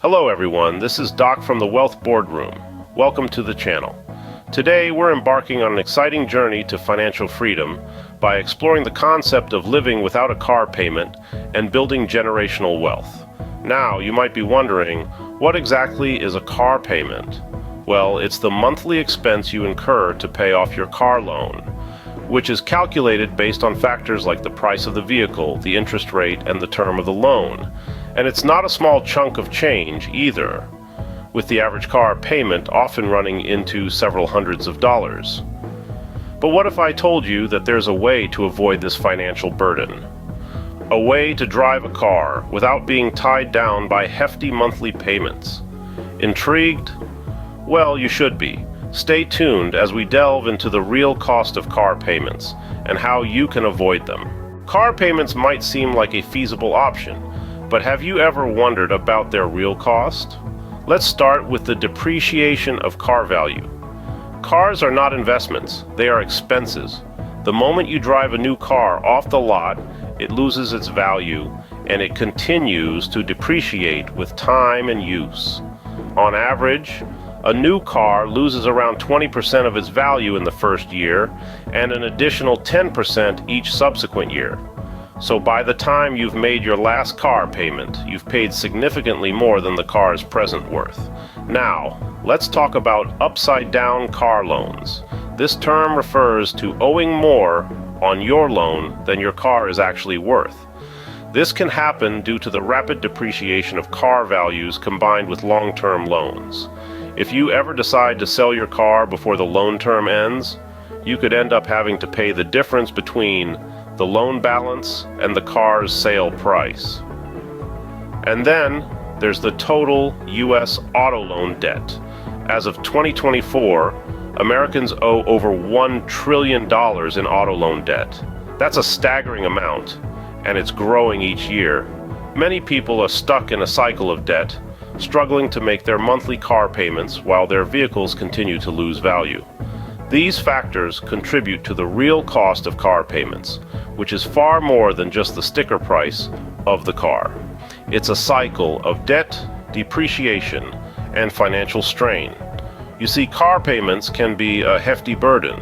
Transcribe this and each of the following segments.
Hello everyone, this is Doc from the Wealth Boardroom. Welcome to the channel. Today we're embarking on an exciting journey to financial freedom by exploring the concept of living without a car payment and building generational wealth. Now, you might be wondering, what exactly is a car payment? Well, it's the monthly expense you incur to pay off your car loan, which is calculated based on factors like the price of the vehicle, the interest rate, and the term of the loan. And it's not a small chunk of change either, with the average car payment often running into several hundreds of dollars. But what if I told you that there's a way to avoid this financial burden? A way to drive a car without being tied down by hefty monthly payments. Intrigued? Well, you should be. Stay tuned as we delve into the real cost of car payments and how you can avoid them. Car payments might seem like a feasible option, but have you ever wondered about their real cost? Let's start with the depreciation of car value. Cars are not investments, they are expenses. The moment you drive a new car off the lot, it loses its value and it continues to depreciate with time and use. On average, a new car loses around 20% of its value in the first year and an additional 10% each subsequent year. So by the time you've made your last car payment, you've paid significantly more than the car's present worth. Now, let's talk about upside-down car loans. This term refers to owing more on your loan than your car is actually worth. This can happen due to the rapid depreciation of car values combined with long-term loans. If you ever decide to sell your car before the loan term ends, you could end up having to pay the difference between the loan balance and the car's sale price. And then there's the total U.S. auto loan debt. As of 2024, Americans owe over $1 trillion in auto loan debt. That's a staggering amount, and it's growing each year. Many people are stuck in a cycle of debt, struggling to make their monthly car payments while their vehicles continue to lose value. These factors contribute to the real cost of car payments, which is far more than just the sticker price of the car. It's a cycle of debt, depreciation, and financial strain. You see, car payments can be a hefty burden.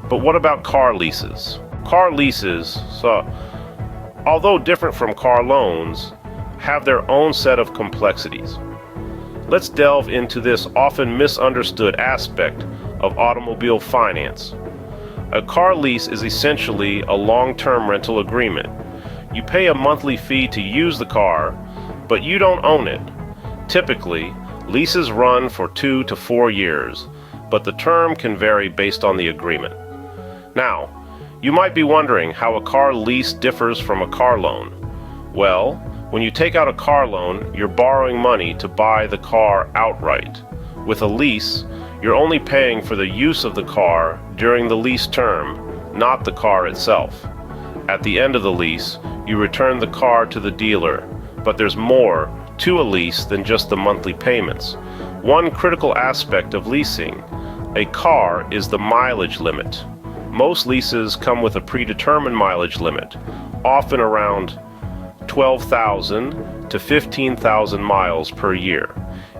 But what about car leases? Car leases, although different from car loans, have their own set of complexities. Let's delve into this often misunderstood aspect of automobile finance. A car lease is essentially a long-term rental agreement. You pay a monthly fee to use the car, but you don't own it. Typically, leases run for 2 to 4 years, but the term can vary based on the agreement. Now, you might be wondering how a car lease differs from a car loan. Well, when you take out a car loan, you're borrowing money to buy the car outright. With a lease, you're only paying for the use of the car during the lease term, not the car itself. At the end of the lease, you return the car to the dealer, but there's more to a lease than just the monthly payments. One critical aspect of leasing a car is the mileage limit. Most leases come with a predetermined mileage limit, often around 12,000 to 15,000 miles per year.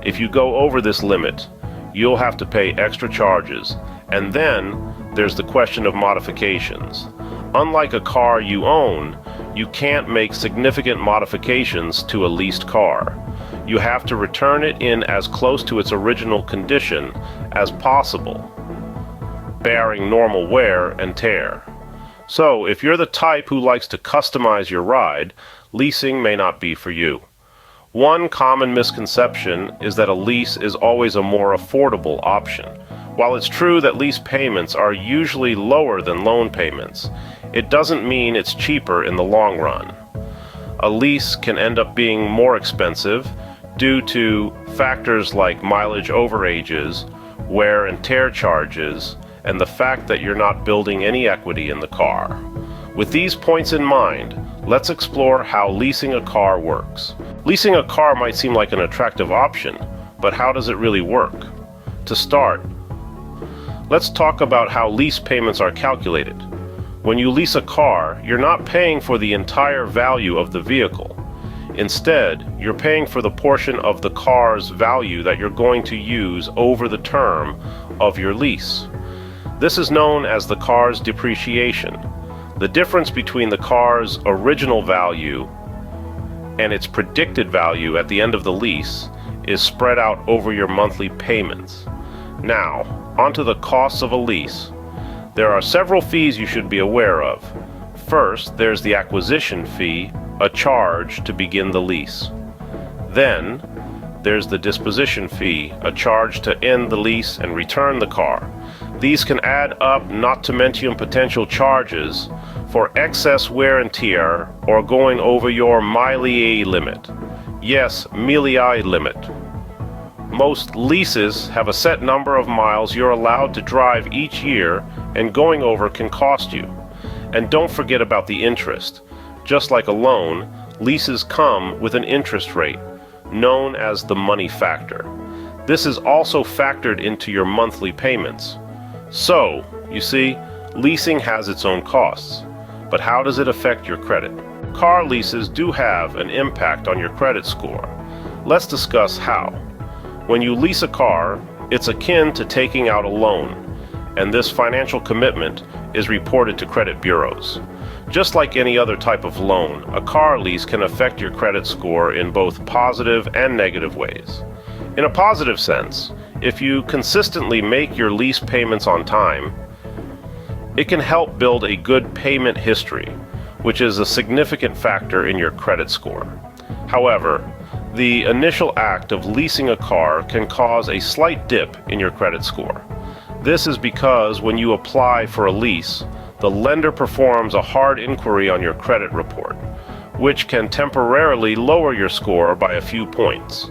If you go over this limit, you'll have to pay extra charges. And then there's the question of modifications. Unlike a car you own, you can't make significant modifications to a leased car. You have to return it in as close to its original condition as possible, barring normal wear and tear. So if you're the type who likes to customize your ride, leasing may not be for you. One common misconception is that a lease is always a more affordable option. While it's true that lease payments are usually lower than loan payments, it doesn't mean it's cheaper in the long run. A lease can end up being more expensive due to factors like mileage overages, wear and tear charges, and the fact that you're not building any equity in the car. With these points in mind, let's explore how leasing a car works. Leasing a car might seem like an attractive option, but how does it really work? To start, let's talk about how lease payments are calculated. When you lease a car, you're not paying for the entire value of the vehicle. Instead, you're paying for the portion of the car's value that you're going to use over the term of your lease. This is known as the car's depreciation. The difference between the car's original value and its predicted value at the end of the lease is spread out over your monthly payments. Now, onto the costs of a lease. There are several fees you should be aware of. First, there's the acquisition fee, a charge to begin the lease. Then, there's the disposition fee, a charge to end the lease and return the car. These can add up, not to mention potential charges for excess wear and tear or going over your mileage limit. Yes, mileage limit. Most leases have a set number of miles you're allowed to drive each year, and going over can cost you. And don't forget about the interest. Just like a loan, leases come with an interest rate, known as the money factor. This is also factored into your monthly payments. So, you see, leasing has its own costs. But how does it affect your credit? Car leases do have an impact on your credit score. Let's discuss how. When you lease a car, it's akin to taking out a loan, and this financial commitment is reported to credit bureaus. Just like any other type of loan, a car lease can affect your credit score in both positive and negative ways. In a positive sense, if you consistently make your lease payments on time, it can help build a good payment history, which is a significant factor in your credit score. However, the initial act of leasing a car can cause a slight dip in your credit score. This is because when you apply for a lease, the lender performs a hard inquiry on your credit report, which can temporarily lower your score by a few points.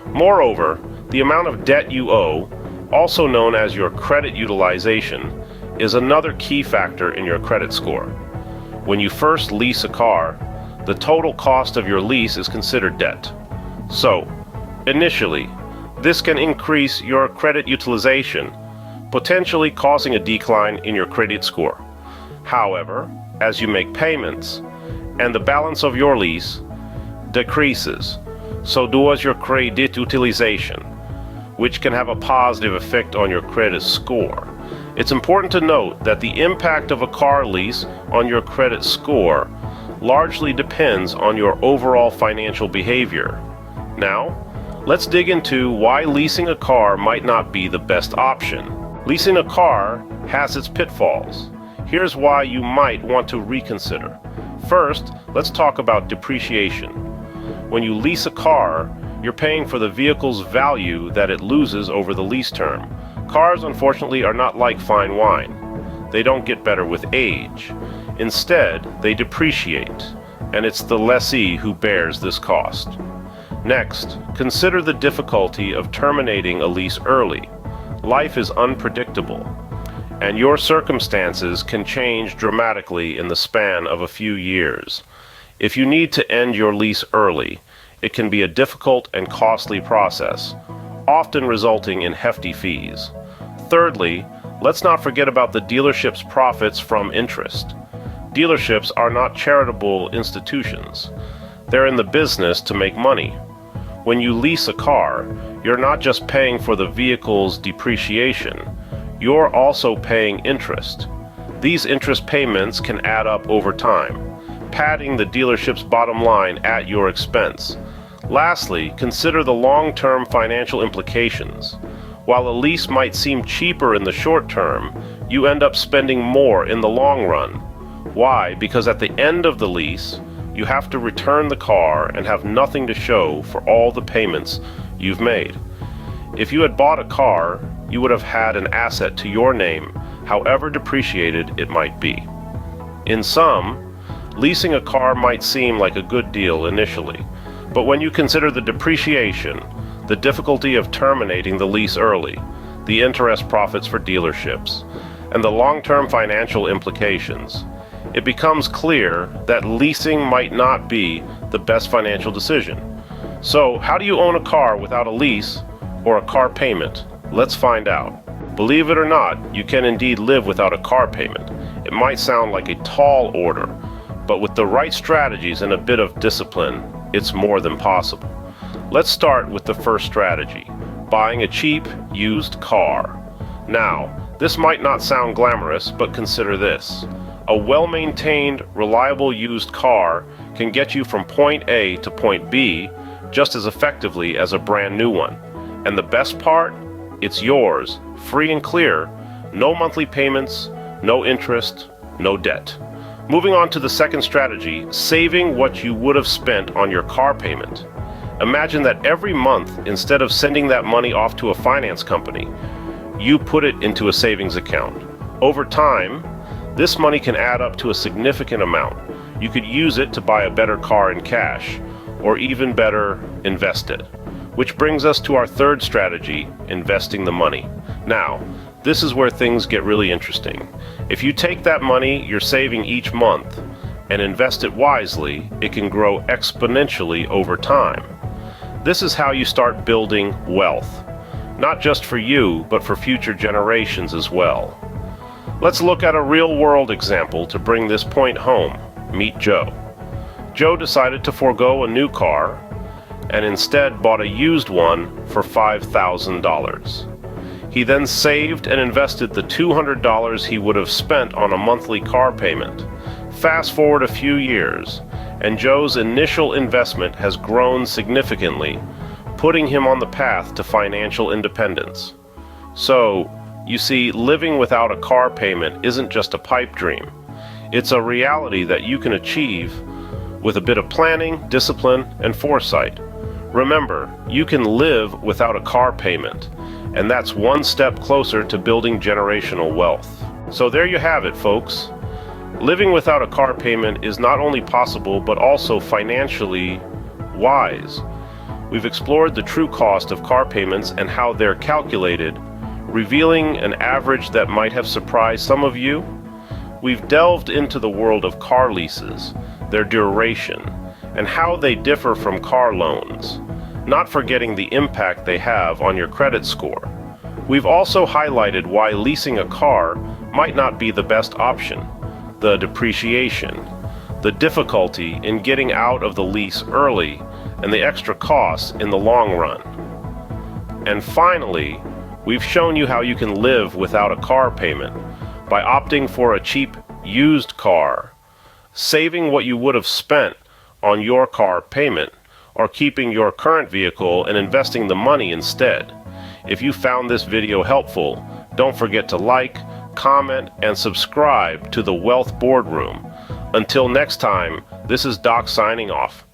Moreover, the amount of debt you owe, also known as your credit utilization, is another key factor in your credit score. When you first lease a car, the total cost of your lease is considered debt. So, initially, this can increase your credit utilization, potentially causing a decline in your credit score. However, as you make payments and the balance of your lease decreases, so does your credit utilization, which can have a positive effect on your credit score. It's important to note that the impact of a car lease on your credit score largely depends on your overall financial behavior. Now, let's dig into why leasing a car might not be the best option. Leasing a car has its pitfalls. Here's why you might want to reconsider. First, let's talk about depreciation. When you lease a car, you're paying for the vehicle's value that it loses over the lease term. Cars, unfortunately, are not like fine wine. They don't get better with age. Instead, they depreciate, and it's the lessee who bears this cost. Next, consider the difficulty of terminating a lease early. Life is unpredictable, and your circumstances can change dramatically in the span of a few years. If you need to end your lease early, it can be a difficult and costly process, often resulting in hefty fees. Thirdly, let's not forget about the dealership's profits from interest. Dealerships are not charitable institutions. They're in the business to make money. When you lease a car, you're not just paying for the vehicle's depreciation, you're also paying interest. These interest payments can add up over time, padding the dealership's bottom line at your expense. Lastly, consider the long-term financial implications. While a lease might seem cheaper in the short term, you end up spending more in the long run. Why? Because at the end of the lease, you have to return the car and have nothing to show for all the payments you've made. If you had bought a car, you would have had an asset to your name, however depreciated it might be. In sum, leasing a car might seem like a good deal initially, but when you consider the depreciation, the difficulty of terminating the lease early, the interest profits for dealerships, and the long-term financial implications, it becomes clear that leasing might not be the best financial decision. So, how do you own a car without a lease or a car payment? Let's find out. Believe it or not, you can indeed live without a car payment. It might sound like a tall order, but with the right strategies and a bit of discipline, it's more than possible. Let's start with the first strategy, buying a cheap, used car. Now, this might not sound glamorous, but consider this. A well-maintained, reliable used car can get you from point A to point B just as effectively as a brand new one. And the best part? It's yours, free and clear, no monthly payments, no interest, no debt. Moving on to the second strategy, saving what you would have spent on your car payment. Imagine that every month, instead of sending that money off to a finance company, you put it into a savings account. Over time, this money can add up to a significant amount. You could use it to buy a better car in cash, or even better, invest it. Which brings us to our third strategy, investing the money. Now, this is where things get really interesting. If you take that money you're saving each month and invest it wisely, it can grow exponentially over time. This is how you start building wealth, not just for you, but for future generations as well. Let's look at a real-world example to bring this point home. Meet Joe. Joe decided to forego a new car and instead bought a used one for $5,000. He then saved and invested the $200 he would have spent on a monthly car payment. Fast forward a few years, and Joe's initial investment has grown significantly, putting him on the path to financial independence. So, you see, living without a car payment isn't just a pipe dream. It's a reality that you can achieve with a bit of planning, discipline, and foresight. Remember, you can live without a car payment, and that's one step closer to building generational wealth. So there you have it, folks. Living without a car payment is not only possible, but also financially wise. We've explored the true cost of car payments and how they're calculated, revealing an average that might have surprised some of you. We've delved into the world of car leases, their duration, and how they differ from car loans, not forgetting the impact they have on your credit score. We've also highlighted why leasing a car might not be the best option, the depreciation, the difficulty in getting out of the lease early, and the extra costs in the long run. And finally, we've shown you how you can live without a car payment by opting for a cheap used car, saving what you would have spent on your car payment, or keeping your current vehicle and investing the money instead. If you found this video helpful, don't forget to like, comment, and subscribe to the Wealth Boardroom. Until next time, this is Doc signing off.